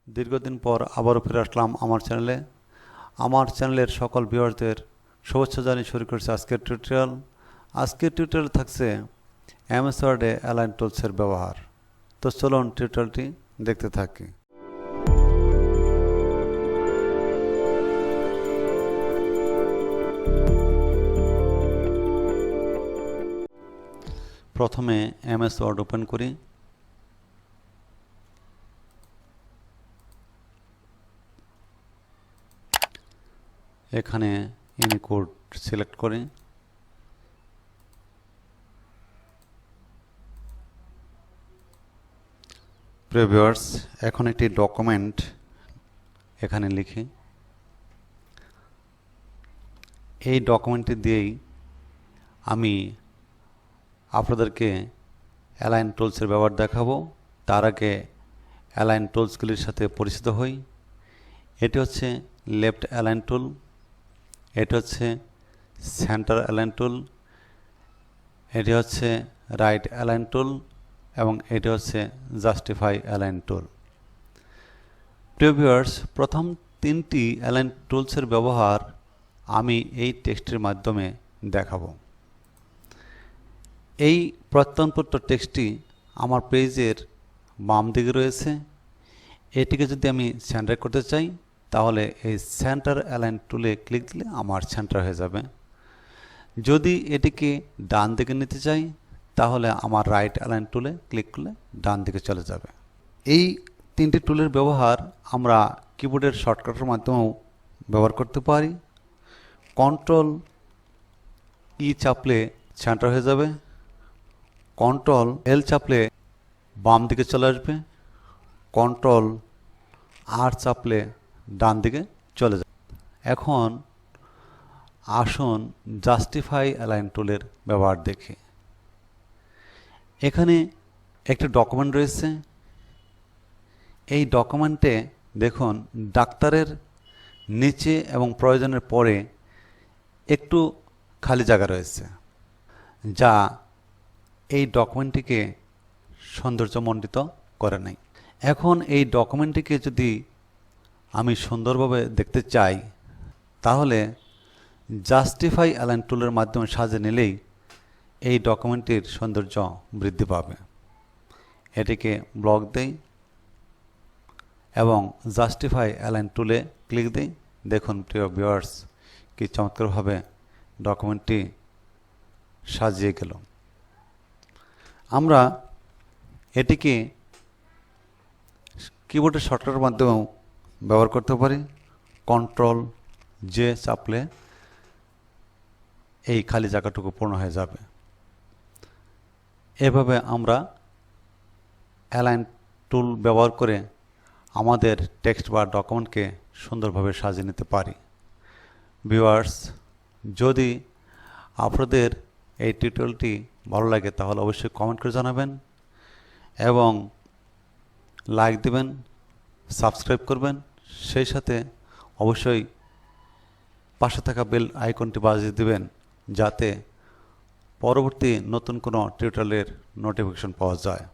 দীর্ঘদিন পর আবারও ফিরে আসলাম আমার চ্যানেলের সকল ভিউয়ারদের শুভেচ্ছা জানিয়ে শুরু করছে আজকের টিউটোরিয়াল থাকছে এমএস ওয়ার্ডে অ্যালাইন টুলসের ব্যবহার। তো চলুন টিউটোরিয়ালটি দেখতে থাকি। প্রথমে এমএস ওয়ার্ড ওপেন করি। এখানে ইউনিকোড সিলেক্ট করি। প্রিয় ভিউয়ার্স, এখন একটি ডকুমেন্ট এখানে লিখি। এই ডকুমেন্টটি দিয়েই আমি আপনাদেরকে অ্যালাইন টুলসের ব্যবহার দেখাবো। তার আগে অ্যালাইন টুলসগুলির সাথে পরিচিত হই। এটি হচ্ছে লেফট অ্যালাইন টুল, এটি হচ্ছে সেন্টার অ্যালাইন টুল, এটি হচ্ছে রাইট অ্যালাইন টুল এবং এটি হচ্ছে জাস্টিফাই অ্যালাইন টুল। প্রিয় ভিউয়ার্স, প্রথম তিনটি অ্যালাইন টুলসের ব্যবহার আমি এই টেক্সটের মাধ্যমে দেখাবো। এই প্রত্যয়নপত্র টেক্সটটি আমার পেজের বাম দিকে রয়েছে। এটিকে যদি আমি সেন্টার করতে চাই তাহলে এই সেন্টার অ্যালাইন টুলে ক্লিক দিলে আমার সেন্টার হয়ে যাবে। যদি এটিকে ডান দিকে নিতে চাই তাহলে আমার রাইট অ্যালাইন টুলে ক্লিক করলে ডান দিকে চলে যাবে। এই তিনটি টুলের ব্যবহার আমরা কিবোর্ডের শর্টকাটের মাধ্যমেও ব্যবহার করতে পারি। কন্ট্রোল ই চাপলে সেন্টার হয়ে যাবে, কন্ট্রোল এল চাপলে বাম দিকে চলে আসবে, কন্ট্রোল আর চাপলে ডান দিকে চলে যাবে। এখন আসুন জাস্টিফাই অ্যালাইন টুলের ব্যবহার দেখি। এখানে একটি ডকুমেন্ট রয়েছে। এই ডকুমেন্টে দেখুন ডাক্তারের নিচে এবং প্রয়োজনের পরে একটু খালি জায়গা রয়েছে, যা এই ডকুমেন্টটিকে সৌন্দর্যমণ্ডিত করে নাই। এখন এই ডকুমেন্টটিকে যদি আমি সুন্দরভাবে দেখতে চাই তাহলে জাস্টিফাই অ্যালাইন টুলের মাধ্যমে সাজিয়ে নিলেই এই ডকুমেন্টটির সৌন্দর্য বৃদ্ধি পাবে। এটিকে ব্লক দেই এবং জাস্টিফাই অ্যালাইন টুলে ক্লিক দিই। দেখুন প্রিয় ভিউয়ার্স, কি চমৎকারভাবে ডকুমেন্টটি সাজিয়ে গেল। আমরা এটিকে কিবোর্ডের শর্টকাটের মাধ্যমেও ব্যবহার করতে পারি। কন্ট্রোল জে চাপলে এই খালি জায়গাটুকু পূর্ণ হয়ে যাবে। এভাবে আমরা অ্যালাইন টুল ব্যবহার করে আমাদের টেক্সট বা ডকুমেন্টকে সুন্দরভাবে সাজিয়ে নিতে পারি। ভিউয়ার্স, যদি আপনাদের এই টিউটোরিয়ালটি ভালো লাগে তাহলে অবশ্যই কমেন্ট করে জানাবেন এবং লাইক দিবেন, সাবস্ক্রাইব করবেন, সেই সাথে অবশ্যই পাশে থাকা বেল আইকনটি বাজিয়ে দিবেন যাতে পরবর্তী নতুন কোনো টিউটোরিয়ালের নোটিফিকেশন পাওয়া যায়।